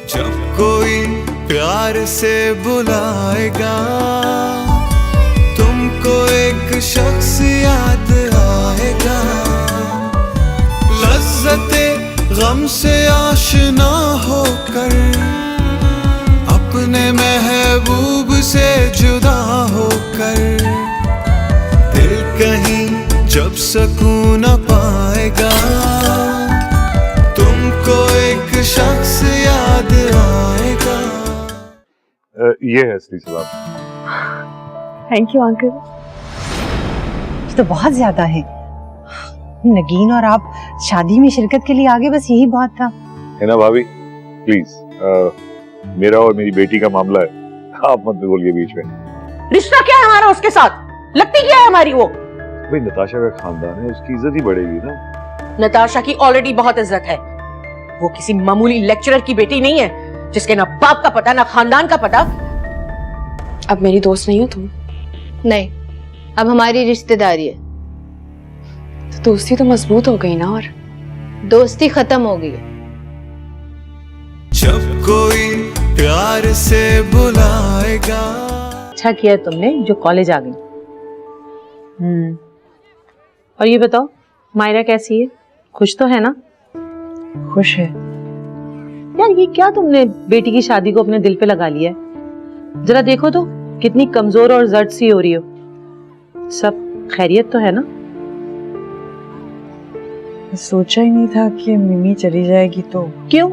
जब कोई प्यार से बुलाएगा तुमको एक शख्स याद आएगा। लज्जते गम से आशना होकर अपने महबूब से जुदा होकर दिल कहीं जब सुकून न पाएगा तुमको एक शख्स याद आएगा। ये है असली सवाब। Thank you uncle. ये तो बहुत ज्यादा है। नगीन और आप शादी में शिरकत के लिए आगे, बस यही बहुत था। है ना भाभी, प्लीज मेरा और मेरी बेटी का मामला है, आप मत बोलिए बीच में। रिश्ता क्या है हमारा उसके साथ? लगती क्या है हमारी वो? भाई नताशा का खानदान है, उसकी इज्जत ही बढ़ेगी ना। नताशा की ऑलरेडी बहुत इज्जत है। वो किसी मामूली लेक्चरर की बेटी नहीं है जिसके ना बाप का पता ना खानदान का पता। अब मेरी दोस्त नहीं हो तुम? नहीं, अब हमारी रिश्तेदारी है। तो दोस्ती तो मजबूत हो गई ना। और दोस्ती खत्म हो गई है। जब कोई प्यार से बुलाएगा। अच्छा किया तुमने जो कॉलेज आ गई। और ये बताओ मायरा कैसी है? खुश तो है ना? खुश है। यार ये क्या तुमने बेटी की शादी को अपने दिल पे लगा लिया है? जरा देखो तो कितनी कमजोर और जर्द सी हो रही हो। सब खैरियत तो है ना? सोचा ही नहीं था कि मिमी चली जाएगी तो। क्यों?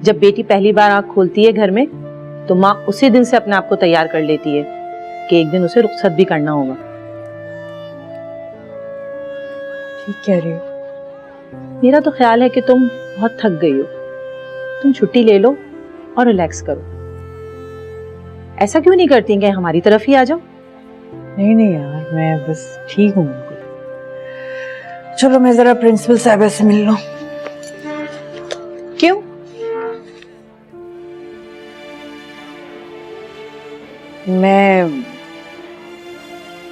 जब बेटी पहली बार आंख खोलती है घर में तो माँ उसी दिन से अपने आप को तैयार कर लेती है कि एक दिन उसे रुखसत भी करना होगा। ठीक कह रही हो। मेरा तो ख्याल है कि तुम बहुत थक गई हो, तुम छुट्टी ले लो और रिलैक्स करो। ऐसा क्यों नहीं करती कि हमारी तरफ ही आ जाओ? नहीं नहीं यार, मैं बस ठीक हूँ। चलो मैं जरा प्रिंसिपल साहब से मिल लूं। क्यों? मैं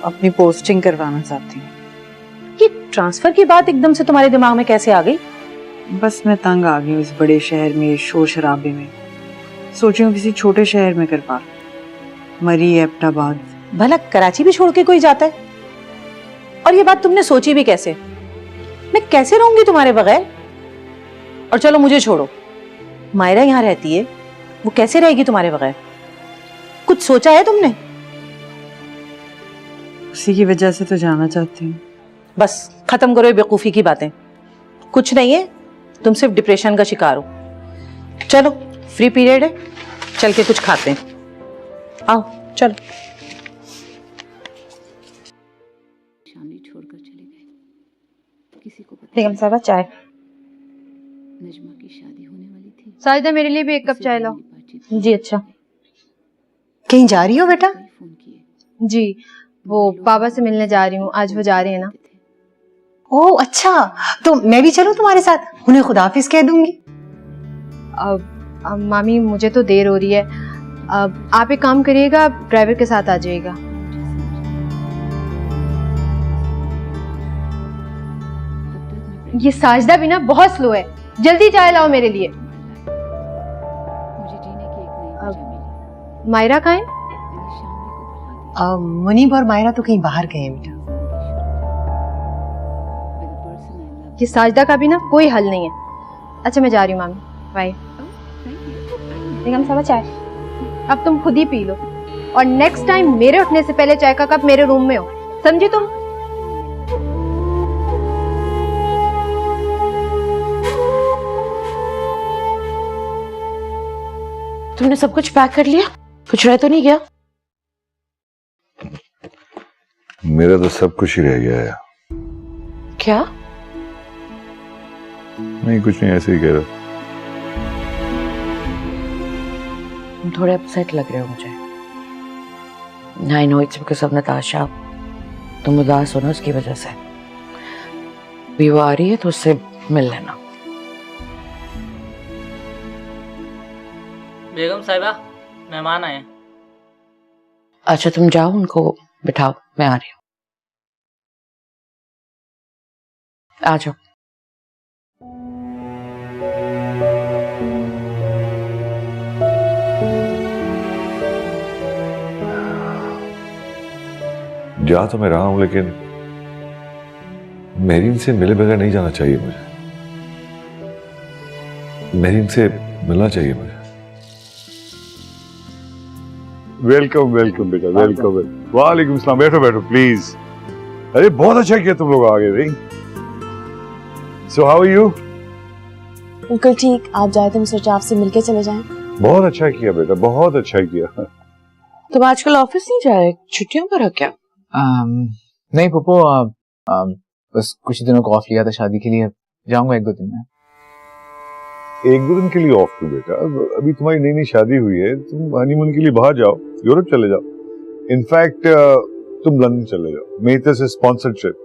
अपनी पोस्टिंग करवाना चाहती हूँ। ये ट्रांसफर की बात एकदम से तुम्हारे दिमाग में कैसे आ गई? बस मैं तंग आ गई हूँ इस बड़े शहर में, शोर शराबे में। सोची हूँ किसी छोटे शहर में कर पा। मरी, एबटाबाद। भला कराची भी छोड़ के कोई जाता है? और ये बात तुमने सोची भी कैसे? मैं कैसे रहूंगी तुम्हारे बगैर? और चलो मुझे छोड़ो, मायरा यहाँ रहती है, वो कैसे रहेगी तुम्हारे बगैर? कुछ सोचा है तुमने? उसी की वजह से तो जाना चाहती हूँ। बस खत्म करो ये बेवकूफी की बातें। कुछ नहीं है, तुम सिर्फ डिप्रेशन का शिकार हो। चलो फ्री पीरियड है, चल के कुछ खाते हैं। आओ चलो। छोड़कर चले गए, किसी को पता बेगम साहबा चाय। नजमा की शादी होने वाली थी। साजिदा मेरे लिए भी एक कप चाय लाओ। जी अच्छा। कहीं जा रही हो बेटा? फोन किए, जी, वो पापा से मिलने जा रही हूँ, आज वो जा रहे हैं ना। ओह अच्छा, तो मैं भी चलूं तुम्हारे साथ? उन्हें खुदाफिज कह दूंगी। अब मामी मुझे तो देर हो रही है। अब आप एक काम करिएगा, ड्राइवर के साथ आ जाइएगा। ये साजिदा भी ना बहुत स्लो है, जल्दी चाय लाओ मेरे लिए। मुझे जीने की एक नई वजह मिली। मायरा कहाँ है? मैंने शामी को बुला दिया। मुनीब और मायरा तो कहीं बाहर गए हैं बेटा। ये साजिदा का भी ना कोई हल नहीं है। अच्छा मैं जा रही हूँ मामी, बाय। बेगम साहबा चाय अब तुम खुद ही पी लो, और नेक्स्ट टाइम मेरे उठने से पहले चाय का कप मेरे रूम में हो, समझी तुम? तुमने सब कुछ पैक कर लिया? कुछ रह तो नहीं गया? मेरा तो सब कुछ ही रह गया है। क्या? नहीं कुछ नहीं, ऐसे ही कह रहा। तुम थोड़े अपसेट लग रहे हो मुझे। I know it's because of Natasha. तुम उदास हो ना उसकी वजह से। भी वो आ रही है तो उससे मिल लेना। बेगम साहिबा मेहमान आए हैं। अच्छा तुम जाओ, उनको बिठाओ, मैं आ रही हूँ। आ जाओ। बेगम जा तो मैं रहा हूं, लेकिन मेरीन से मिले बगैर नहीं जाना चाहिए मुझे। मेरीन से मिलना चाहिए मुझे। वेलकम वेलकम बेटा, वेलकम। वालेकुम सलाम। बैठो बैठो प्लीज। अरे बहुत अच्छा किया तुम लोग आ गए भाई। So how are you? बिल्कुल ठीक। आप जाए थे, मैं सोचा आपसे मिलके चले जाएं। बहुत अच्छा किया बेटा, बहुत अच्छा किया। तुम आजकल ऑफिस नहीं जा रहे, छुट्टियों पर हो क्या? नहीं पप्पू, बस कुछ दिनों को ऑफ लिया था शादी के लिए, जाऊंगा 1-2 दिन में। 1-2 दिन के लिए ऑफ क्यों बेटा? अभी तुम्हारी नई नई शादी हुई है, तुम हनीमून के लिए बाहर जाओ, यूरोप चले जाओ। इनफैक्ट तुम लंदन चले जाओ, मेरी तरफ से स्पॉन्सर्ड ट्रिप।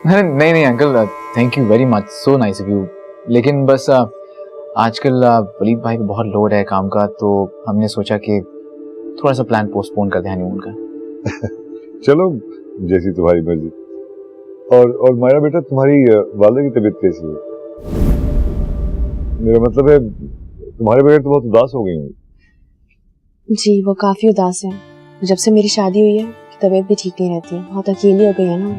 नहीं नहीं uncle, thank you very much, so nice of you. लेकिन बस आजकल वलीद भाई को बहुत लोड है काम का, तो हमने सोचा कि थोड़ा सा प्लान पोस्टपोन कर दें हनीमून का। चलो जैसी तुम्हारी मर्जी। और मायरा बेटा, तुम्हारी वालिदा की तबीयत कैसी है? मेरा मतलब है तुम्हारे बगैर तो बहुत उदास हो गई हूँ। जी वो काफी उदास है। जब से मेरी शादी हुई है तबीयत भी ठीक नहीं रहती है, बहुत अकेली हो गई है ना।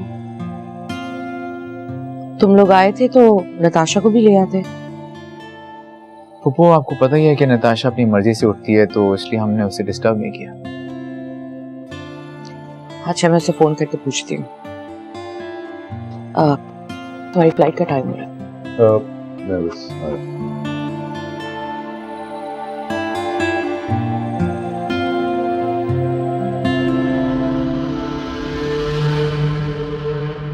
तुम लोग आए थे तो नताशा को भी ले आते। पप्पू आपको पता ही है कि नताशा अपनी मर्जी से उठती है, तो इसलिए हमने उसे डिस्टर्ब नहीं किया। अच्छा मैं उसे फोन करके पूछती हूँ। तुम्हारी फ्लाइट का टाइम हो रहा है। मैं बस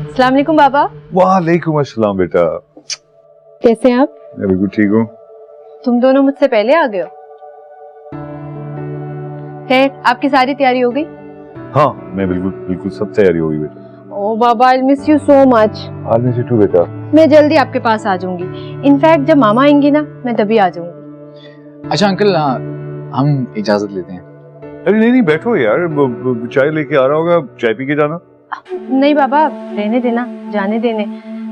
अस्सलाम वालेकुम बाबा। वालेकुम अस्सलाम बेटा। कैसे हैं आप? मैं बिल्कुल ठीक हूँ। तुम दोनों मुझसे पहले आ गए हो। खैर आपकी सारी तैयारी हो गई? हाँ मैं बिल्कुल बिल्कुल सब तैयारी होगी बेटा। ओ बाबा, I miss you so much. आज में से तू बेटा। मैं जल्दी आपके पास आ जाऊंगी। इनफैक्ट जब मामा आएंगी ना, मैं तभी आ जाऊंगी। अच्छा अंकल, हम इजाजत लेते हैं। अरे नहीं नहीं बैठो यार, चाय लेके आ रहा होगा, चाय पी के जाना। नहीं बाबा, रहने देना, जाने देने।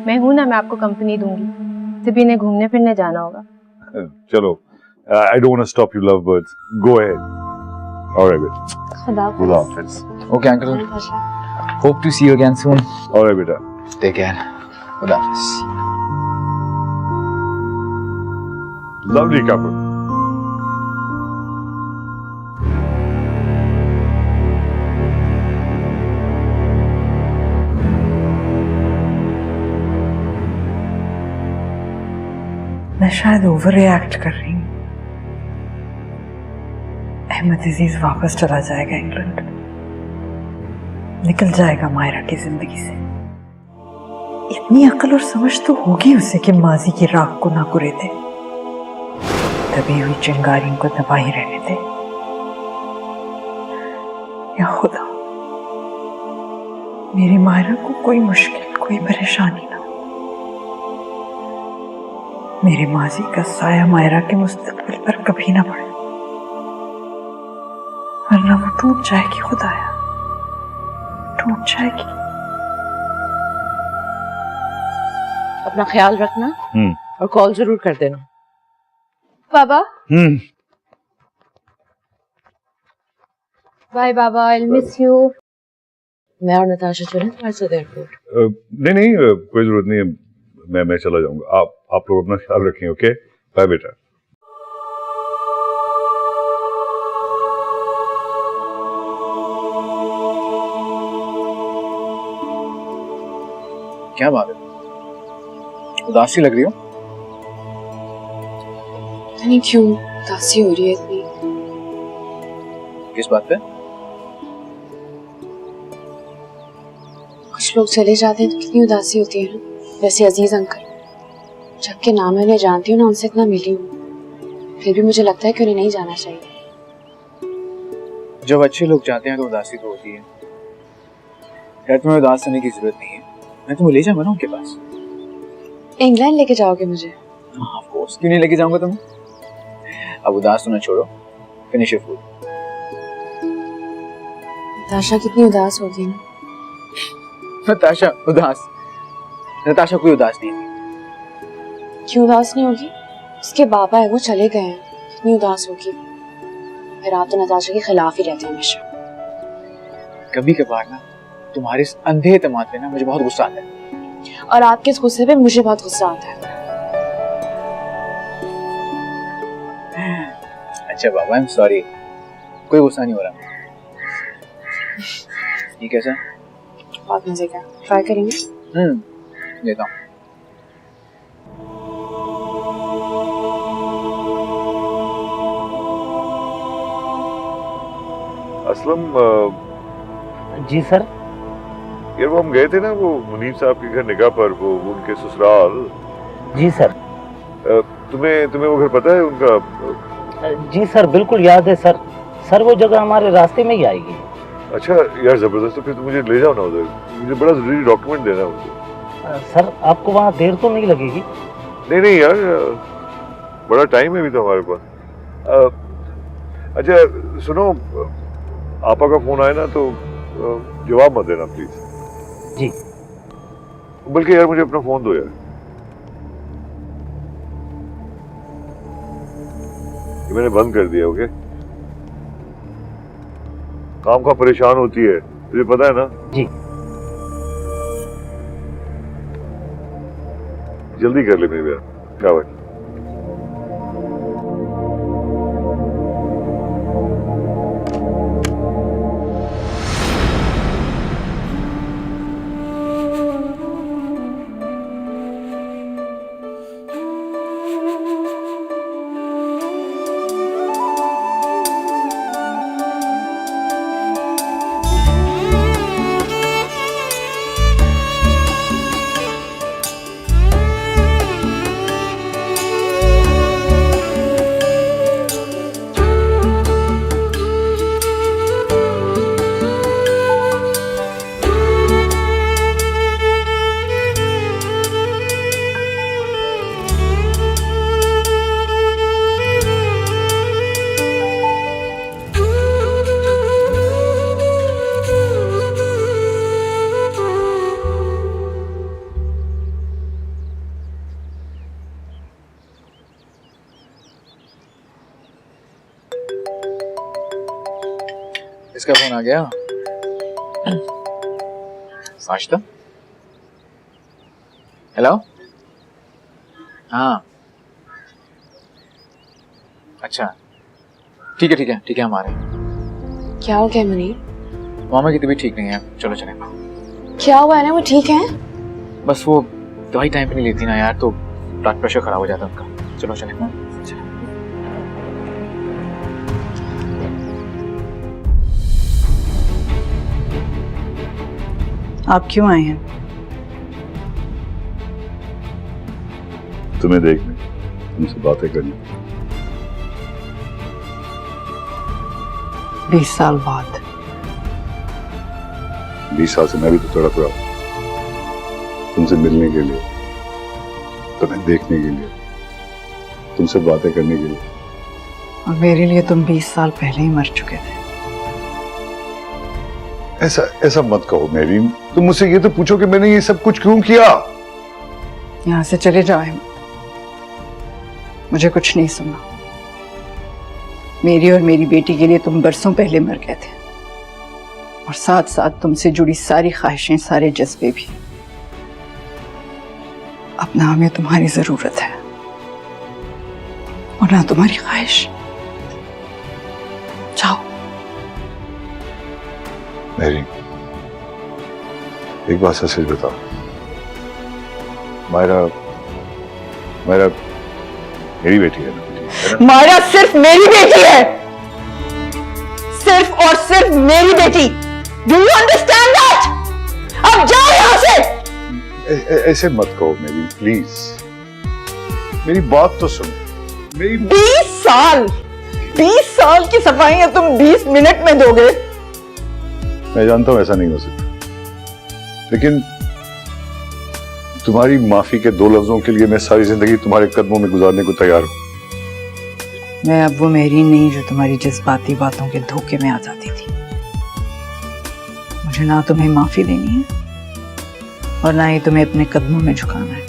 मैं हूं ना, मैं आपको कंपनी दूंगी। सिर्फ इन्हें घूमने फिरने जाना होगा। चलो, I don't want to stop you love birds, go ahead. Alright बेटा, खुदा हाफिज। Okay uncle, hope to see you again soon. Alright बेटा, टेक केयर, खुदा हाफिज। Lovely couple. मैं शायद ओवर रिएक्ट कर रही हूँ। अहमद अजीज वापस चला जाएगा इंग्लैंड, निकल जाएगा मायरा की जिंदगी से। इतनी अकल और समझ तो होगी उसे कि माजी की राख को ना कुरे दे, दबी हुई चिंगारियों को दबा ही रहने दे। या खुदा, मेरी मायरा को कोई मुश्किल, कोई परेशानी ना, मेरे माजी का साया मायरा के मुस्तकबिल पर कभी ना पड़े, वरना वो टूट जाएगी। खुदाया, टूट जाएगी। अपना ख्याल रखना और कॉल जरूर कर देना। बाबा बाय बाबा, आई मिस यू। मैं और नताशा चलें तुम्हारे साथ एयरपोर्ट? नहीं नहीं कोई जरूरत नहीं है, मैं चला जाऊंगा। आप लोग अपना ख्याल रखें। ओके, बाय बेटा। क्या बात है, उदासी लग रही हो? नहीं क्यों उदासी हो रही है इतनी? किस बात पे? कुछ लोग चले जाते हैं तो कितनी उदासी होती है ना। वैसे अजीज अंकल, जबकि नाम मैं उन्हें जानती हूँ ना, उनसे इतना मिली हूँ, फिर भी मुझे लगता है कि उन्हें नहीं जाना चाहिए। जब अच्छे लोग जाते हैं तो उदासी तो होती है। यार तुम्हें उदास होने की जरूरत नहीं है, मैं तुम्हें ले जाऊंगा ना उनके पास। इंग्लैंड लेके जाओगे मुझे? ऑफ कोर्स, क्यों नहीं लेके जाऊंगा तुम्हें। अब उदास होना छोड़ो, फिनिश योर फूड। नताशा कितनी उदास होगी ना। नताशा उदास? नताशा कोई उदास नहीं थी। क्यों उदास नहीं होगी? उसके बाबा है, वो चले गए हैं, कितनी उदास होगी। फिर आप तो नताशा के खिलाफ ही रहते हैं हमेशा। कभी कभार ना तुम्हारे इस अंधे एतमाद पे ना मुझे बहुत गुस्सा आता है। और आपके इस गुस्से पे मुझे बहुत गुस्सा आता है। अच्छा बाबा, आई एम सॉरी, कोई गुस्सा नहीं हो रहा। ये कैसा? बहुत मजे का, ट्राई करेंगे? लेता हूँ। असलम, जी सर। यार वो हम गए थे ना वो मुनीब साहब के घर निकाह पर, वो उनके ससुराल। जी सर। तुम्हें वो घर पता है उनका? जी सर, बिल्कुल याद है सर। सर वो जगह हमारे रास्ते में ही आएगी। अच्छा यार जबरदस्त, तो फिर तुम मुझे ले जाओ ना उधर, मुझे बड़ा जरूरी डॉक्यूमेंट देना है उनको। सर आपको वहाँ देर तो नहीं लगेगी? नहीं यार, बड़ा टाइम है अभी तो हमारे पास। अच्छा सुनो, आपा का फोन आए ना तो जवाब मत देना प्लीज। जी। बल्कि यार मुझे अपना फोन दो यार, ये मैंने बंद कर दिया। ओके, काम का परेशान होती है, तुझे पता है ना? जी। जल्दी कर ले मेरे यार, क्या भाई? इसका फोन आ गया। साजिदा, हेलो। हाँ अच्छा, ठीक है हम आ रहे हैं। क्या हो गया मुनीर? मामा की तबीयत ठीक नहीं है, चलो चले। क्या हुआ है ना, वो ठीक है? बस वो दवाई टाइम पे नहीं लेती ना यार, तो ब्लड प्रेशर खराब हो जाता है उनका। चलो चले। आप क्यों आए हैं? तुम्हें देखने, तुमसे बातें करनी। 20 साल बाद। 20 साल से मैं भी तो तड़प रहा हूं तुमसे मिलने के लिए, तुम्हें देखने के लिए, तुमसे बातें करने के लिए। और मेरे लिए तुम 20 साल पहले ही मर चुके थे। ऐसा मत कहो मेरी, तुम मुझसे ये तो पूछो कि मैंने ये सब कुछ क्यों किया। यहां से चले जाओ, मुझे कुछ नहीं सुनना। मेरी और मेरी बेटी के लिए तुम बरसों पहले मर गए थे, और साथ साथ तुमसे जुड़ी सारी ख्वाहिशें, सारे जज्बे भी। अब ना हमें तुम्हारी जरूरत है और ना तुम्हारी ख्वाहिश। जाओ। मेरी एक बात सच बताओ, मायरा मेरी बेटी है ना? मायरा सिर्फ मेरी बेटी है, सिर्फ और सिर्फ मेरी बेटी। Do you understand that? अब जाओ यहां से। ऐसे मत कहो मेरी, प्लीज मेरी बात तो सुनो। मेरी 20 साल की सफाइयां तुम 20 मिनट में दोगे? मैं जानता हूं ऐसा नहीं हो सकता, लेकिन तुम्हारी माफी के 2 लफ्जों के लिए मैं सारी जिंदगी तुम्हारे कदमों में गुजारने को तैयार हूं। मैं अब वो मेहरीन नहीं जो तुम्हारी जज्बाती बातों के धोखे में आ जाती थी। मुझे ना तुम्हें माफी देनी है और ना ही तुम्हें अपने कदमों में झुकाना है।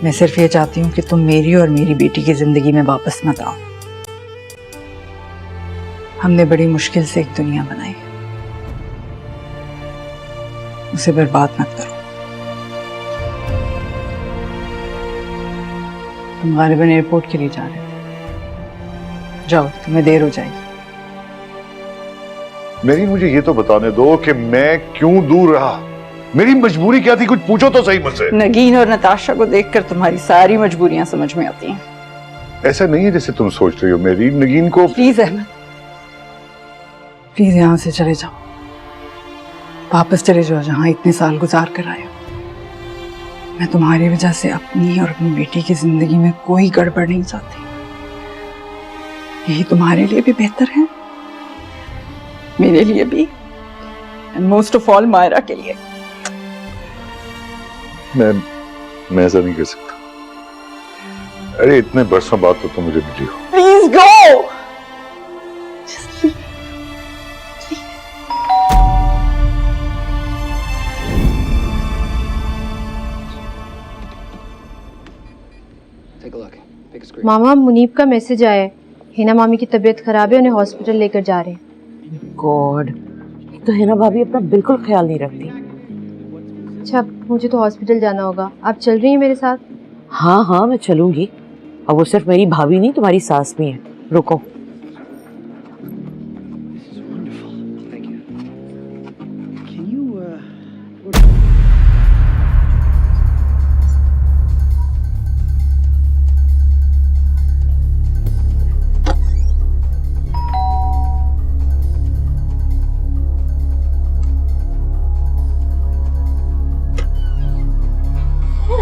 मैं सिर्फ ये चाहती हूँ कि तुम मेरी और मेरी बेटी की जिंदगी में वापस मत आओ। हमने बड़ी मुश्किल से एक दुनिया बनाई है, उसे बर्बाद मत करो। तुम गालिबन एयरपोर्ट के लिए जा रहे थे, जाओ, तुम्हें देर हो जाएगी। मेरी मुझे ये तो बताने दो कि मैं क्यों दूर रहा, मेरी मजबूरी क्या थी, कुछ पूछो तो सही मुझसे। नगीन और नताशा को देखकर तुम्हारी सारी मजबूरियां समझ में आती हैं। ऐसा नहीं है जैसे तुम सोच रही हो। मेरी नगीन को प्लीज अहमद, प्लीज यहां से चले जाओ, वापस चले जाओ जहां इतने साल गुजार कर आए हो। मैं तुम्हारी वजह से अपनी और अपनी बेटी की जिंदगी में कोई गड़बड़ नहीं चाहती। यही तुम्हारे लिए भी बेहतर है, मेरे लिए भी, and most of all Myra के लिए। मैं ऐसा नहीं कर सकता। अरे इतने बरसों बाद तो तुम मुझे मिली हो। Please go. मामा, मुनीब का मैसेज आया है, हिना मामी की तबीयत खराब है, उन्हें हॉस्पिटल लेकर जा रहे हैं। गॉड, तो हिना भाभी अपना बिल्कुल ख्याल नहीं रखती। अच्छा, मुझे तो हॉस्पिटल जाना होगा, आप चल रही हैं मेरे साथ? हाँ हाँ, मैं चलूंगी। अब वो सिर्फ मेरी भाभी नहीं, तुम्हारी सास भी है। रुको।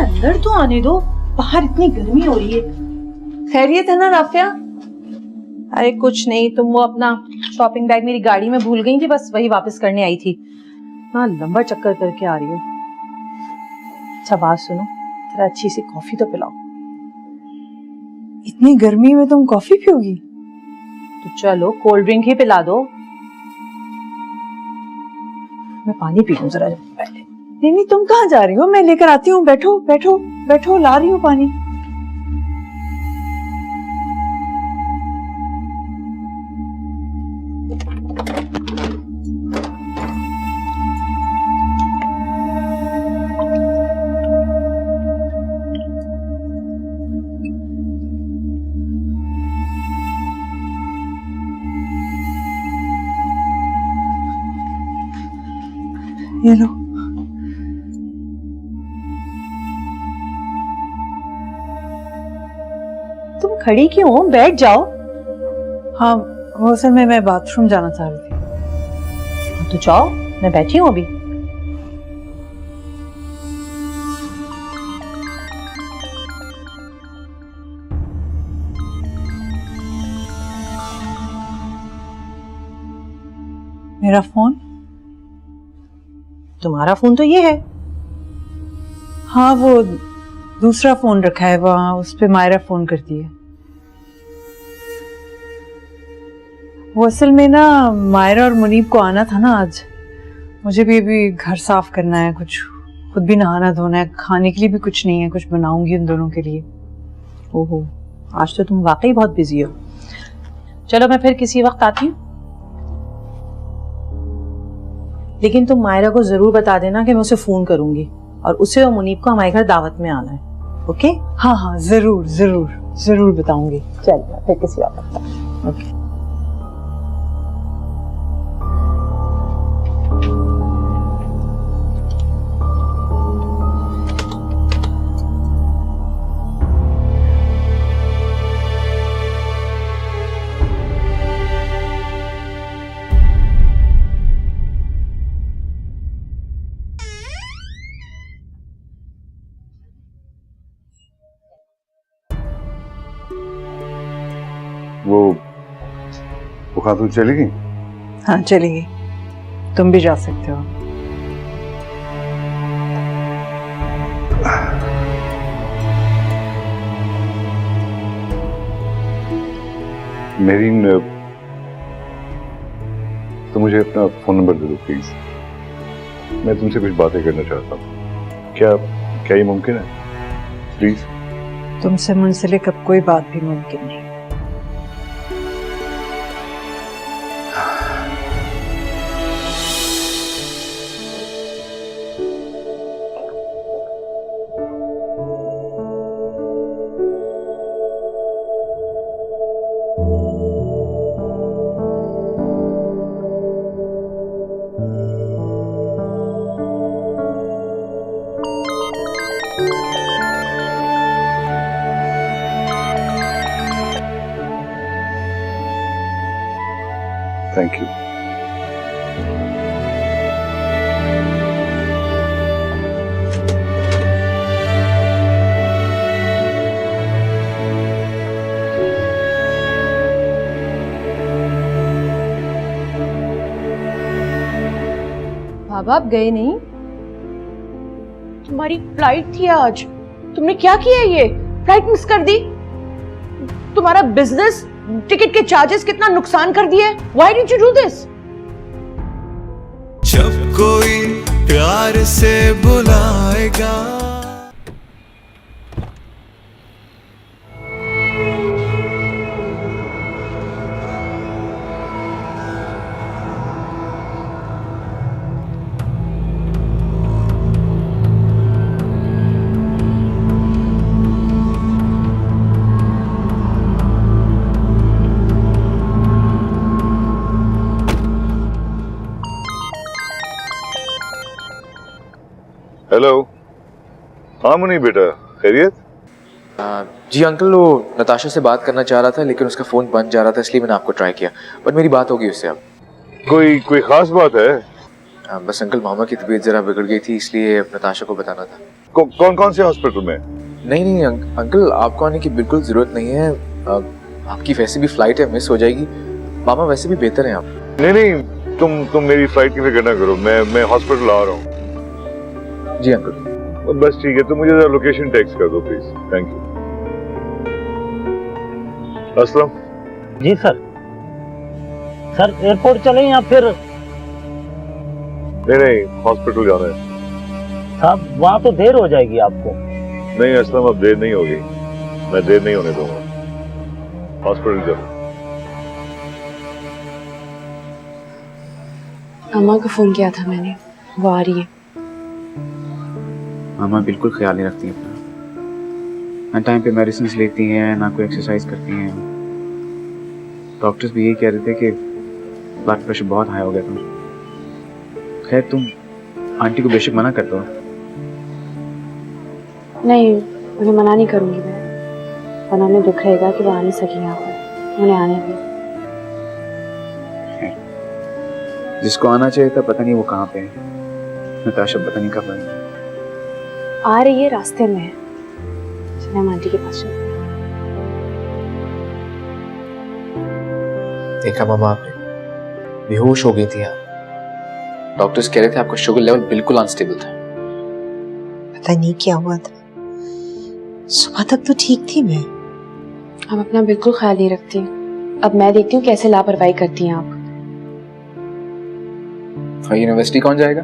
अंदर तो आने दो, बाहर इतनी गर्मी हो रही है। खैरियत है ना राफिया? अरे कुछ नहीं, तुम वो अपना शॉपिंग बैग मेरी गाड़ी में भूल गई थी, बस वही वापस करने आई थी। हाँ, लंबा चक्कर करके आ रही हो। अच्छा बात सुनो, तेरा अच्छी सी कॉफी तो पिलाओ। इतनी गर्मी में तुम कॉफी पियोगी? तो चलो कोल्ड ड्रिंक ही पिला दो। मैं पानी पी लूं जरा पहले। नहीं नहीं, तुम कहाँ जा रही हो? मैं लेकर आती हूँ, बैठो बैठो बैठो, ला रही हूँ पानी। ये लो। तुम खड़ी क्यों हो? बैठ जाओ। हाँ, वो असल में मैं बाथरूम जाना चाह रही थी। तो जाओ, मैं बैठी हूँ अभी। मेरा फोन? तुम्हारा फोन तो ये है। हाँ, वो दूसरा फोन रखा है वहां, उस पे मायरा फोन करती है। वो असल में ना मायरा और मुनीब को आना था ना आज। मुझे भी अभी घर साफ करना है, कुछ खुद भी नहाना धोना है, खाने के लिए भी कुछ नहीं है, कुछ बनाऊंगी उन दोनों के लिए। ओहो, आज तो तुम वाकई बहुत बिजी हो। चलो मैं फिर किसी वक्त आती हूँ, लेकिन तुम मायरा को जरूर बता देना कि मैं उसे फोन करूंगी और उसे और मुनीब को हमारे घर दावत में आना है। ओके? हाँ हाँ, जरूर जरूर जरूर बताऊंगी। चल फिर किसी वक्त। ओके। वो खातून चली गई? हाँ चलेगी, तुम भी जा सकते हो। मेरी तो मुझे अपना फोन नंबर दे दो प्लीज, मैं तुमसे कुछ बातें करना चाहता हूँ। क्या ये मुमकिन है? प्लीज। तुमसे मुंसलिक अब कोई बात भी मुमकिन नहीं। Thank you. बाबा आप गए नहीं? तुम्हारी फ्लाइट थी आज, तुमने क्या किया? ये फ्लाइट मिस कर दी। तुम्हारा बिजनेस, टिकट के चार्जेस कितना नुकसान कर दिए। Why did you do this? जब कोई प्यार से बुलाएगा। हेलो। हाँ मुनी बेटा, खैरियत? जी अंकल, वो नताशा से बात करना चाह रहा था लेकिन उसका फ़ोन बंद जा रहा था, इसलिए मैंने आपको ट्राई किया, बट मेरी बात होगी उससे अब। कोई खास बात है? बस अंकल, मामा की तबीयत ज़रा बिगड़ गई थी, इसलिए नताशा को बताना था। कौन से हॉस्पिटल में? नहीं अंकल, आपको आने की बिल्कुल ज़रूरत नहीं है। आपकी वैसे भी फ्लाइट है, मिस हो जाएगी। मामा वैसे भी बेहतर हैं आप। नहीं, तुम मेरी फ्लाइट की फिक्र ना करो, मैं हॉस्पिटल आ रहा हूँ। जी अंकल। बस ठीक है, तुम मुझे जरा लोकेशन टेक्स्ट कर दो प्लीज। Thank you. असलम। जी सर। सर एयरपोर्ट चलें या फिर? नहीं, हॉस्पिटल जाना है। साहब वहाँ तो देर हो जाएगी आपको। नहीं असलम, अब देर नहीं होगी, मैं देर नहीं होने दूंगा। हॉस्पिटल चलो। अम्मा को फोन किया था मैंने, वो आ रही है। मामा बिल्कुल ख्याल नहीं रखती अपना, ना टाइम पे मेडिसिन लेती हैं, ना कोई एक्सरसाइज करती हैं। डॉक्टर्स भी यही कह रहे थे कि ब्लड प्रेशर बहुत हाई हो गया था। खैर तुम आंटी को बेशक मना कर दो। नहीं, उन्हें मना नहीं करूंगी मैं, वरना उन्हें दुख रहेगा कि वो आ नहीं सकी यहाँ पर। उन्हें आने दी। जिसको आना चाहिए था पता नहीं वो कहाँ पे है। नताशा पता नहीं कब आई। आ रही है, रास्ते में है। चलिए हम आंटी के पास चलते हैं। देखा मामा आपने, बेहोश हो गई थी आप। डॉक्टर्स कह रहे थे आपका शुगर लेवल बिल्कुल अनस्टेबल था। पता नहीं क्या हुआ था, सुबह तक तो ठीक थी मैं। आप अपना बिल्कुल ख्याल नहीं रखती। अब मैं देखती हूँ कैसे लापरवाही करती हैं आप। और यूनिवर्सिटी कौन जाएगा?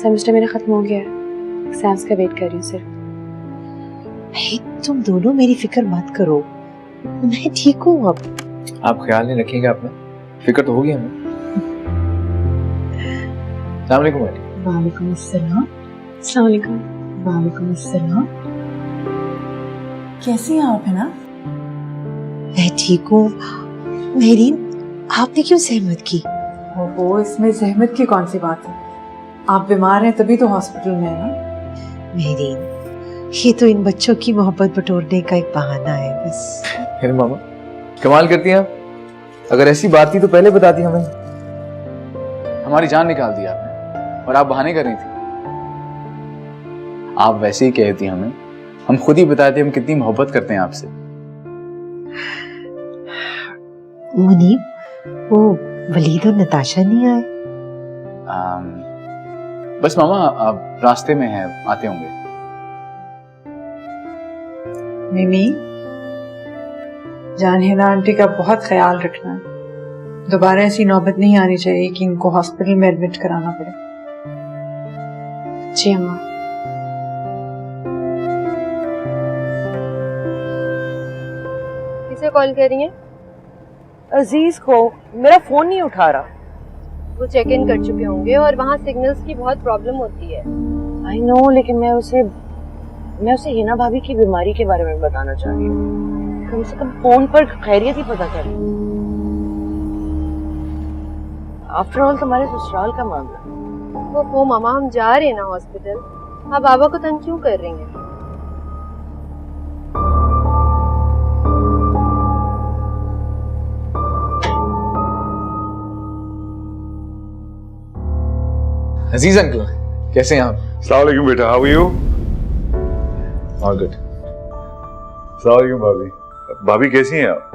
सेमेस्टर मेरा खत्म हो गया है, एग्जाम्स का वेट कर रही हूँ सिर्फ। भाई तुम दोनों मेरी फिक्र मत करो, मैं ठीक हूँ अब। आप ख्याल नहीं रखिएगा अपना, फिक्र तो होगी हमें। अस्सलाम वालेकुम आंटी। वालेकुम अस्सलाम। अस्सलाम वालेकुम। वालेकुम अस्सलाम। कैसी हैं आप? है ना? मैं ठीक हूँ। मेहरीन, आपने क्यों सहमत की? वो इसमें जहमत की कौन सी बात है? आप बीमार हैं तभी तो हॉस्पिटल में है ना। मेहरीन, ये तो इन बच्चों की मोहब्बत बटोरने का एक बहाना है बस। अरे मामा कमाल करती हैं आप, अगर ऐसी बात थी तो पहले बताती हमें। हमारी जान निकाल दी आपने और आप बहाने कर रही थी। आप वैसे ही कहती हमें, हम खुद ही बताते हम कितनी मोहब्बत करते हैं आपसे। मुनीब, वो वलीद और नताशा नहीं आए? बस मामा आप रास्ते में हैं, आते होंगे। मिमी, जान हिना आंटी का बहुत ख्याल रखना। दोबारा ऐसी नौबत नहीं आनी चाहिए कि इनको हॉस्पिटल में एडमिट कराना पड़े। जी अम्मा। किसे कॉल कर रही हैं? अजीज को। मेरा फोन नहीं उठा रहा। वो चेक इन कर चुके होंगे और वहाँ सिग्नल्स की बहुत प्रॉब्लम होती है। आई नो, लेकिन मैं उसे हिना भाभी की बीमारी के बारे में बताना चाह रही हूँ। कम से कम फोन पर खैरियत ही पता कर। आफ्टर ऑल तुम्हारे ससुराल का मामला। वो मामा, हम जा रहे हैं ना हॉस्पिटल। आप बाबा को तंग क्यों कर रही हैं? अजीज अंकल, कैसे हैं आप? अस्सलाम वालेकुम बेटा, how are you? All good. अस्सलाम वालेकुम भाभी। भाभी कैसी हैं आप?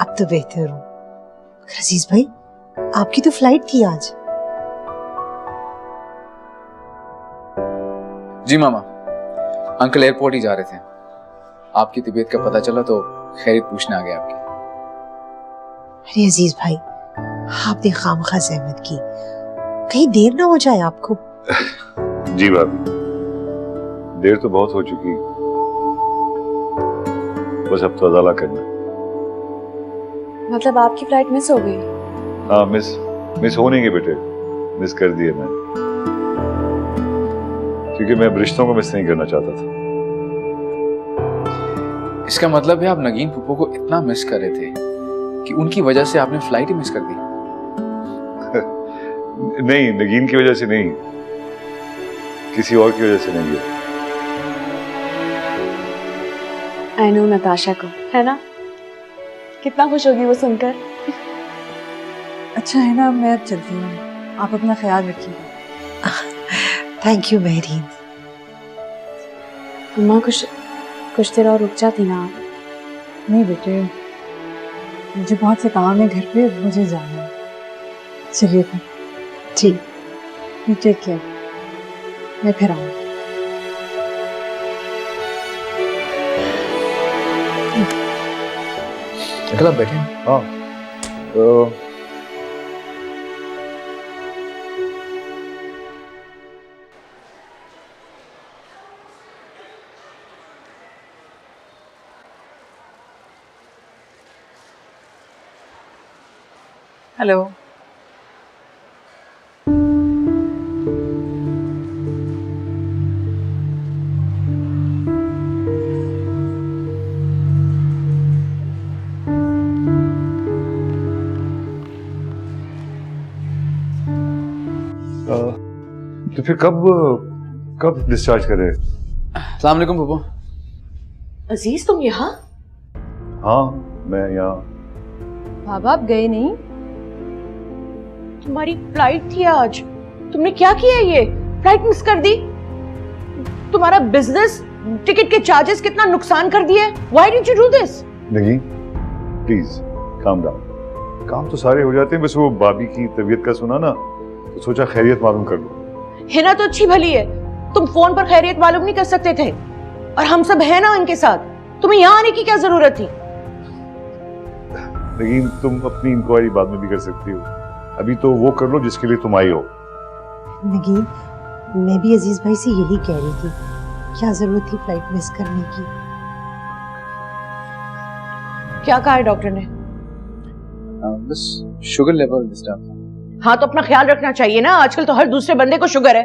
अब तो बेहतर हूँ। मगर अजीज भाई, आपकी तो फ्लाइट थी आज। जी मामा, अंकल एयरपोर्ट ही जा रहे थे। आपकी तबीयत का पता चला तो खैरियत पूछने आ गए आपकी। अरे अजीज भाई, आपने खामखा सहमत की, कहीं देर ना हो जाए आपको। जी भाभी, देर तो बहुत हो चुकी, बस अब तो अदाला करना। मतलब आपकी फ्लाइट मिस हो गई? हाँ, मिस होने के बेटे, मिस कर दिए मैंने, क्योंकि मैं अब रिश्तों को मिस नहीं करना चाहता था। इसका मतलब है आप नगीन फूफो को इतना मिस कर रहे थे कि उनकी वजह से आपने फ्लाइट ही मिस कर दी? नहीं, नगीन की वजह से नहीं, किसी और की वजह से नहीं है। आई नो नताशा को, है ना? कितना खुश होगी वो सुनकर। अच्छा है ना, मैं अब चलती हूँ, आप अपना ख्याल रखिएगा। Thank you Mehreen. अम्मा कुछ देर और रुक जाती ना आप? नहीं बेटे, मुझे बहुत से काम है घर पे, मुझे जाना है। चलिए फिर। जी, टेक केयर, मैं फिर आऊँगी। अंकल आप बैठे? हाँ, हेलो। तो फिर कब डिस्चार्ज करें? अस्सलाम वालेकुम फूफो। अजीज तुम यहाँ? हाँ, मैं यहाँ। बाबा आप गए नहीं? तुम्हारी फ्लाइट थी आज, तुमने क्या किया ये? फ्लाइट मिस कर दी। तुम्हारा बिजनेस, टिकट के चार्जेस कितना नुकसान कर दिए। Why did you do this? नहीं, प्लीज काम डाउन। काम तो सारे हो जाते हैं, बस वो भाभी की तबीयत का सुना ना, तो सोचा खैरियत मालूम कर लो। हिना तो अच्छी भली है, तुम फोन पर खैरियत मालूम नहीं कर सकते थे? और हम सब है ना इनके साथ, तुम्हें यहाँ आने की क्या जरूरत थी? लेकिन तुम अपनी इंक्वायरी बाद में भी कर सकती हो, अभी तो वो कर लो जिसके लिए तुम आई हो। नगीन, मैं भी अजीज भाई से यही कह रही थी, क्या जरूरत थी फ्लाइट मिस करने की। क्या कहा है डॉक्टर ने? बस शुगर लेवल डिस्टर्ब। हाँ तो अपना ख्याल रखना चाहिए ना, आजकल तो हर दूसरे बंदे को शुगर है।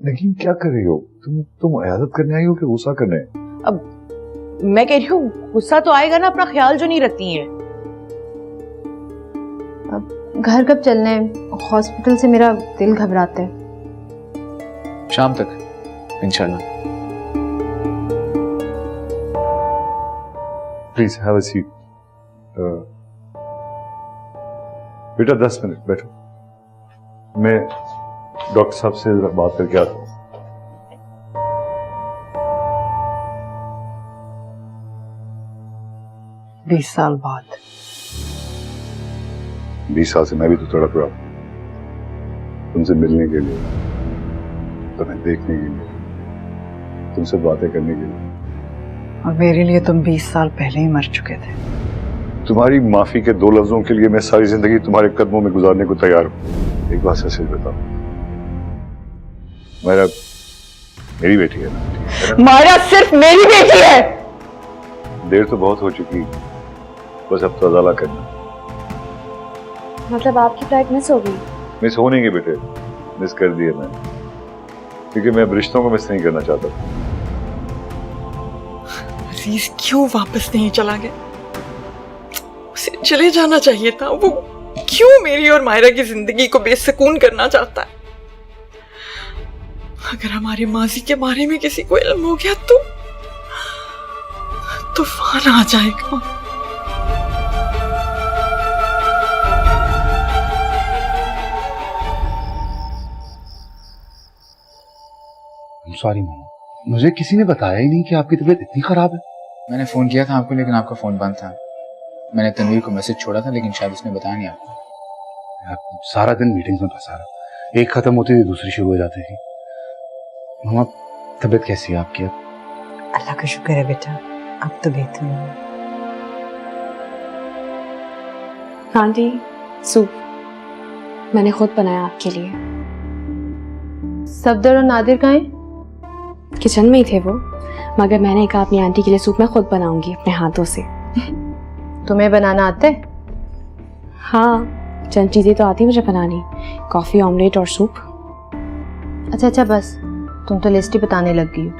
लेकिन क्या कर रही हो तुम इयादत करने आई हो कि गुस्सा करने? अब मैं कह रही हूँ गुस्सा तो आएगा ना, अपना ख्याल जो नहीं रखती है। अब घर कब चलना है? हॉस्पिटल से मेरा दिल घबराता है। शाम तक इंशाल्लाह। Please have a seat. बेटा 10 मिनट बैठो, मैं डॉक्टर साहब से बात करके आता हूँ। बीस साल बाद। 20 साल से मैं भी तो तड़प रहा हूँ तुमसे मिलने के लिए, तुम्हें देखने के लिए, तुमसे बातें करने के लिए। और मेरे लिए तुम 20 साल पहले ही मर चुके थे। तुम्हारी माफी के 2 लफ्जों के लिए मैं सारी जिंदगी तुम्हारे कदमों में गुजारने को तैयार हूँ। एक बात सच बताओ, मेरी बेटी है ना? माया सिर्फ मेरी बेटी है। देर तो बहुत हो चुकी, बस अब तो अदाला करना। मतलब आपकी फ्लाइट मिस हो गई? मिस होने के बेटे, मिस कर दिए मैंने, क्योंकि मैं अब रिश्तों को मिस नहीं करना चाहता। अजीज क्यों वापस नहीं चला गया? उसे चले जाना चाहिए था। वो क्यों मेरी और मायरा की जिंदगी को बेसुकून करना चाहता है? अगर हमारे माजी के बारे में किसी को इल्म हो गया तो तूफान आ जाएगा। सॉरी मामा, मुझे किसी ने बताया ही नहीं कि आपकी तबीयत इतनी खराब है। मैंने फ़ोन किया था आपको, लेकिन आपका फ़ोन बंद था। मैंने तनवीर को मैसेज छोड़ा था, लेकिन शायद उसने बताया नहीं आपको। यार, सारा दिन मीटिंग्स में फंसा रहा, एक खत्म होती थी दूसरी शुरू हो जाती थी। मामा, तबीयत कैसी है आपकी अब? अल्लाह का शुक्र है बेटा, अब तो बेहतर हूँ। आंटी, सूप मैंने खुद बनाया आपके लिए। सफदर और नादिर कहाँ हैं? किचन में ही थे वो, मगर मैंने कहा अपनी आंटी के लिए सूप मैं खुद बनाऊंगी अपने हाथों से। तुम्हें बनाना आता है? हाँ, चंद चीजें तो आती मुझे बनानी, कॉफी, ऑमलेट और सूप। अच्छा अच्छा बस, तुम तो लिस्ट ही बताने लग गई हो।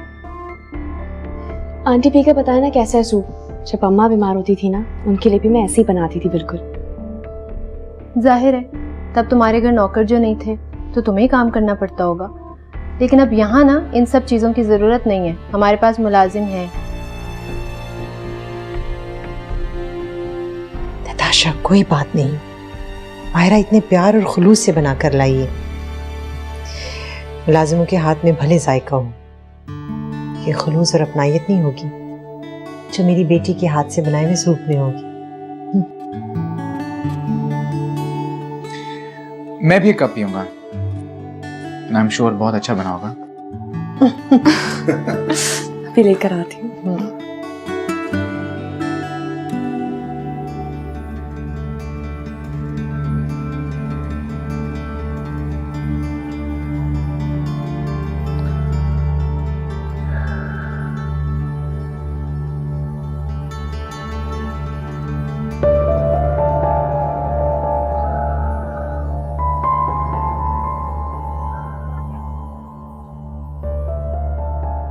आंटी पी कर बताया ना कैसा है सूप। जब अम्मा बीमार होती थी ना, उनके लिए भी मैं ऐसे ही बनाती थी बिल्कुल। जाहिर है, तब तुम्हारे घर नौकर जो नहीं थे तो तुम्हें ही काम करना पड़ता होगा, लेकिन अब यहाँ ना इन सब चीज़ों की ज़रूरत नहीं है, हमारे पास मुलाजिम है। नताशा, कोई बात नहीं, मायरा इतने प्यार और खुलूस से बनाकर लाई है। मुलाजिमों के हाथ में भले जायका हो, ये खुलूस और अपनायत नहीं होगी जो मेरी बेटी के हाथ से बनाए हुए सूप में होगी। मैं भी एक कप पीऊंगा, आई एम श्योर बहुत अच्छा बना होगा। अभी लेकर आती हूँ।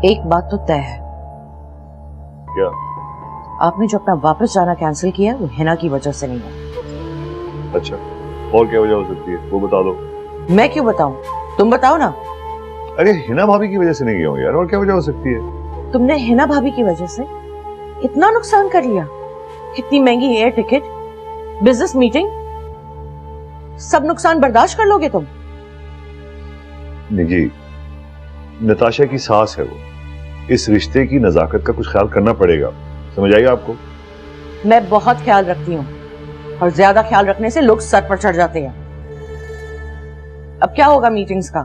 एक बात तो तय है। क्या? आपने जो अपना वापस जाना कैंसिल किया है वो हिना की वजह से नहीं है। अच्छा, और क्या वजह हो सकती है वो बता दो। मैं क्यों बताऊं, तुम बताओ ना। अरे हिना भाभी की वजह से नहीं गया हूँ यार, और क्या वजह हो सकती है? तुमने हिना भाभी की वजह से इतना नुकसान कर लिया, कितनी महंगी एयर टिकट, बिजनेस मीटिंग, सब नुकसान बर्दाश्त कर लोगे तुम? निजी, नताशा की सास है वो, इस रिश्ते की नजाकत का कुछ ख्याल करना पड़ेगा, समझ आएगा आपको? मैं बहुत ख्याल रखती हूँ, और ज्यादा ख्याल रखने से लोग सर पर चढ़ जाते हैं। अब क्या होगा मीटिंग्स का?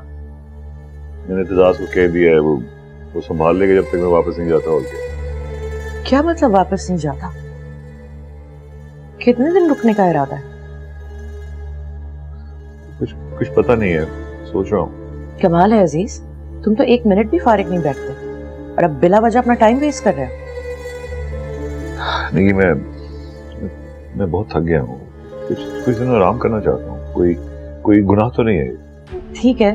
मैंने एतजाज को कह दिया है, वो संभाल लेगा जब तक मैं वापस नहीं जाता। और क्या मतलब वापस नहीं जाता? कितने दिन रुकने का इरादा है? कुछ पता नहीं है, सोच रहा हूँ। कमाल है अजीज, तुम तो एक मिनट भी फारिग नहीं बैठते, और अब बिला वजह अपना टाइम वेस्ट कर रहे हो। नहीं, मैं बहुत थक गया हूँ, कुछ दिन आराम करना चाहता हूँ। कोई गुनाह तो नहीं है। ठीक है,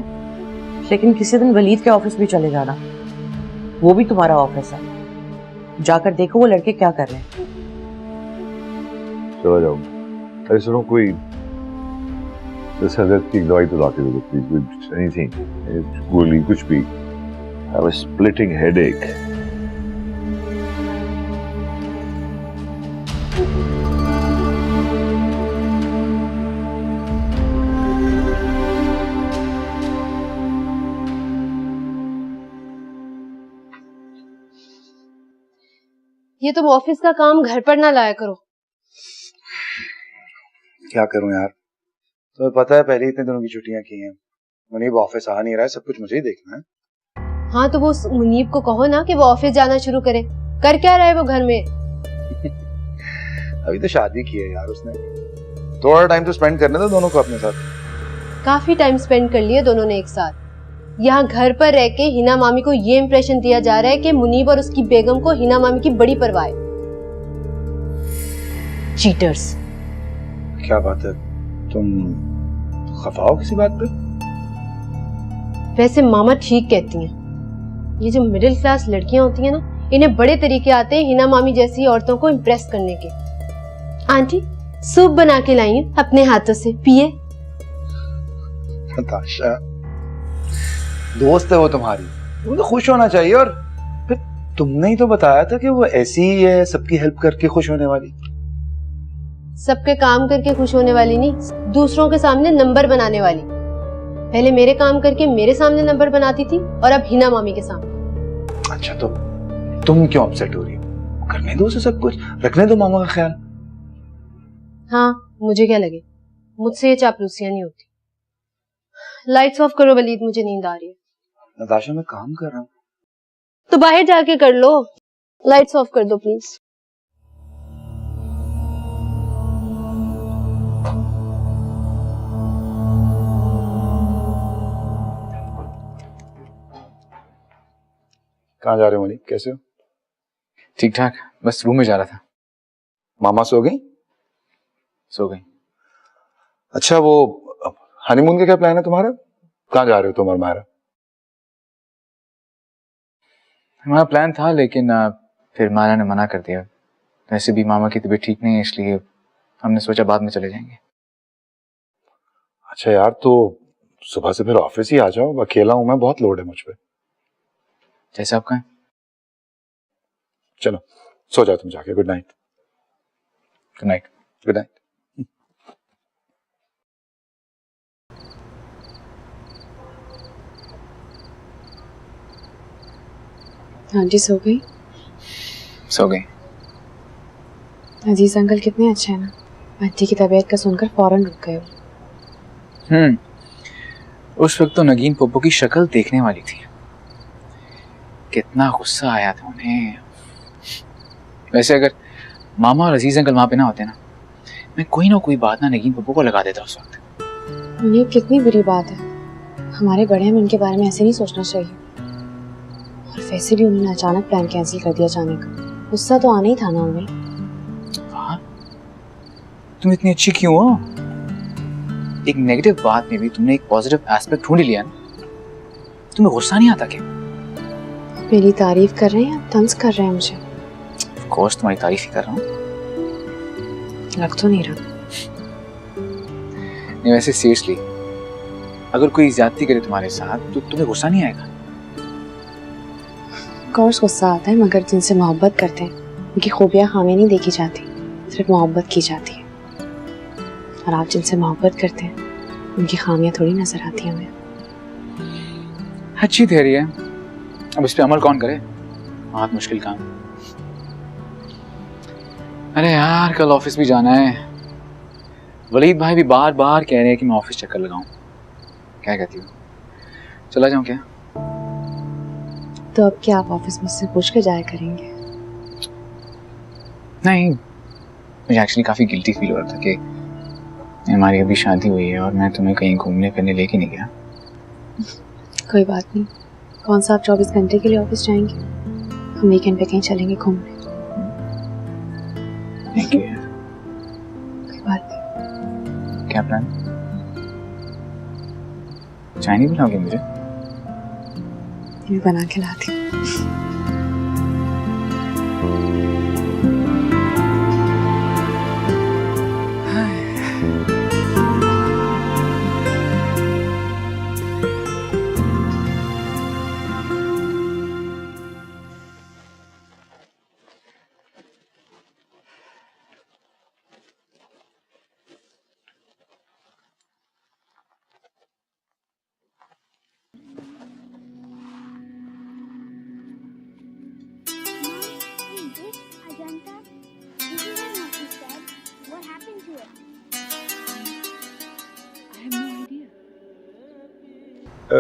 लेकिन किसी दिन वलीद के ऑफिस भी चले जाना, वो भी तुम्हारा ऑफिस है, जाकर देखो वो लड़के क्या कर रहे हैं। चला जाऊँ। अरे सुनो, कोई हजरत की दवाई तो लाके दो प्लीज, एनीथिंग, गोली कुछ भी। I have a splitting headache. ये तुम ऑफिस का काम घर पर ना लाया करो। क्या करूं यार, तुम्हें पता है पहले इतने दिनों की छुट्टियां की हैं, मुनीब ऑफिस आ नहीं रहा है, सब कुछ मुझे ही देखना है। हाँ तो वो मुनीब को कहो ना कि वो ऑफिस जाना शुरू करे। कर क्या रहा है वो घर में? अभी तो शादी की है यार उसने, थोड़ा टाइम तो स्पेंड करने दो दोनों को अपने साथ। काफी टाइम स्पेंड कर लिया दोनों ने एक साथ। यहाँ घर पर रह के हिना मामी को ये इम्प्रेशन दिया जा रहा है कि मुनीब और उसकी बेगम को हिना मामी की बड़ी परवाह है। चीटर्स। क्या बात है, तुम खफा हो किसी बात पे? वैसे मामा ठीक कहती हैं, ये जो मिडिल क्लास लड़कियां होती हैं ना, इन्हें बड़े तरीके आते हैं हिना मामी जैसी औरतों को इम्प्रेस करने के। आंटी सूप बना के लाई हूं अपने हाथों से, पिए। नताशा दोस्त है वो तुम्हारी, तुम्हें तो खुश होना चाहिए। और फिर तुमने ही तो बताया था कि वो ऐसी ही है, सबकी हेल्प करके खुश होने वाली। सबके काम करके खुश होने वाली नहीं, दूसरों के सामने नंबर बनाने वाली। पहले मेरे काम करके मेरे सामने नंबर बनाती थी और अब हिना मामी के सामने। अच्छा तो तुम क्यों अपसेट हो रही हो? करने दो उसे सब कुछ, रखने दो मामा का ख्याल। हाँ, मुझे क्या लगे, मुझसे ये चापलूसियां नहीं होती। लाइट्स ऑफ करो वलीद, मुझे नींद आ रही है। नताशा मैं काम कर रहा हूँ। तो बाहर जाके कर लो। लाइट्स ऑफ कर दो प्लीज। कहाँ जा रहे हो मलिक, कैसे हो? ठीक ठाक, बस रूम में जा रहा था। मामा सो गई? सो गई। अच्छा वो हनीमून का क्या प्लान है तुम्हारा? कहाँ जा रहे हो तुम और मायरा? हमारा प्लान था लेकिन फिर मायरा ने मना कर दिया। वैसे भी मामा की तबीयत ठीक नहीं है, इसलिए हमने सोचा बाद में चले जाएंगे। अच्छा यार, तो सुबह से फिर ऑफिस ही आ जाओ। अकेला हूं मैं, बहुत लोड है मुझ पे। जैसे आप कहें। चलो सो जाओ तुम जाके। Good night. Good night. Good night. Aunty सो गई? सो गई। अजीज अंकल कितने अच्छे हैं ना, आंटी की तबीयत का सुनकर फौरन रुक गए। उस वक्त तो नगीन पप्पू की शक्ल देखने वाली थी, कितना गुस्सा आया था उन्हें। वैसे अगर मामा और अजीज अंकल वहां पे ना होते ना, मैं कोई ना कोई बात ना नगीन पप्पू को लगा देता उस वक्त। ये कितनी बुरी बात है, हमारे बड़े हैं, उनके बारे में ऐसे नहीं सोचना चाहिए। और वैसे भी उन्होंने अचानक प्लान कैंसिल कर दिया जाने का, गुस्सा तो आना ही था ना उन्हें। वाह, तुम इतनी अच्छी क्यों हो? एक नेगेटिव बात में भी तुमने एक पॉजिटिव एस्पेक्ट ढूंढ लिया ना। तुम्हें गुस्सा नहीं आता क्या? मेरी तारीफ कर रहे हैं या तंज कर रहे हैं मुझे? ऑफ कोर्स तुम्हारी तारीफ ही कर रहा हूँ। लग तो नहीं रहा। नहीं वैसे सीरियसली, अगर कोई ज्यादती करे तुम्हारे साथ तो तुम्हें गुस्सा नहीं आएगा? कोर्स गुस्सा आता है, मगर जिनसे मोहब्बत करते हैं उनकी खूबियां खामियां नहीं देखी जाती, सिर्फ मोहब्बत की जाती है। और आप जिनसे मोहब्बत करते हैं उनकी खामियां थोड़ी नजर आती हैं हमें। अच्छी थियरी है, अब इस पे अमल कौन करे? बहुत मुश्किल काम। अरे यार, कल ऑफिस भी जाना है। वलीद भाई भी बार बार कह रहे हैं कि मैं ऑफिस चक्कर लगाऊं। क्या कहती हो, चला जाऊं क्या? तो अब क्या आप ऑफिस मुझसे पूछ के जाया करेंगे? नहीं, मुझे एक्चुअली काफी गिल्टी फील हो रहा था कि हमारी अभी शादी हुई है और मैं तुम्हें कहीं घूमने फिरने लेके नहीं गया। कोई बात नहीं, कौन सा आप 24 घंटे के लिए ऑफिस जाएंगे? हम वीकेंड पे कहीं चलेंगे घूमने। थैंक यू यार। कोई बात नहीं। क्या प्लान? चाय नहीं बनाओगे मुझे? मैं बना के लाती हूँ।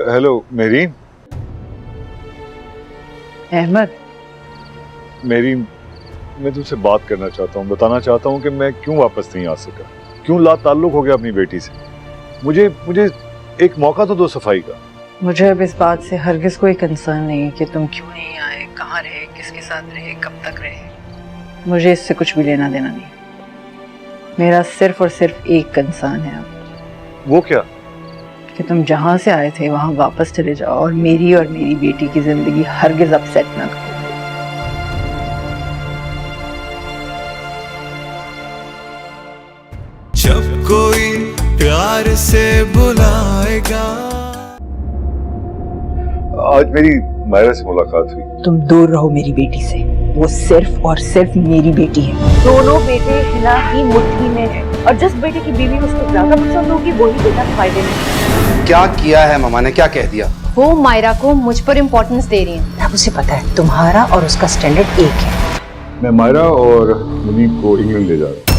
Hello marine. अहमद, मेरीन, मैं तुमसे बात करना चाहता हूँ, बताना चाहता हूँ कि मैं क्यों वापस नहीं आ सका, क्यों लाताल्लुक हो गया अपनी बेटी से। मुझे एक मौका तो दो सफाई का। मुझे अब इस बात से हरगिज कोई कंसर्न नहीं है कि तुम क्यों नहीं आए, कहाँ रहे, किसके साथ रहे, कब तक रहे। मुझे इससे कुछ भी लेना देना नहीं। मेरा सिर्फ और सिर्फ एक कंसर्न है अब। वो क्या? कि तुम जहां से आए थे वहां वापस चले जाओ और मेरी बेटी की जिंदगी हरगिज अपसेट ना करो। जब कोई प्यार से बुलाएगा। आज मेरी मायरा से मुलाकात हुई। तुम दूर रहो मेरी बेटी से, वो सिर्फ और सिर्फ मेरी बेटी है। दोनों बेटे हिना की मुट्ठी में है और जिस बेटे की बीवी उसको ज्यादा पसंद होगी वही बेटा फायदे में है। क्या किया है मामा ने, क्या कह दिया? वो मायरा को मुझ पर इम्पोर्टेंस दे रही है। अब उसे पता है तुम्हारा और उसका स्टैंडर्ड एक है। मैं मायरा और मुनीब को इंग्लैंड ले जा रहा हूँ।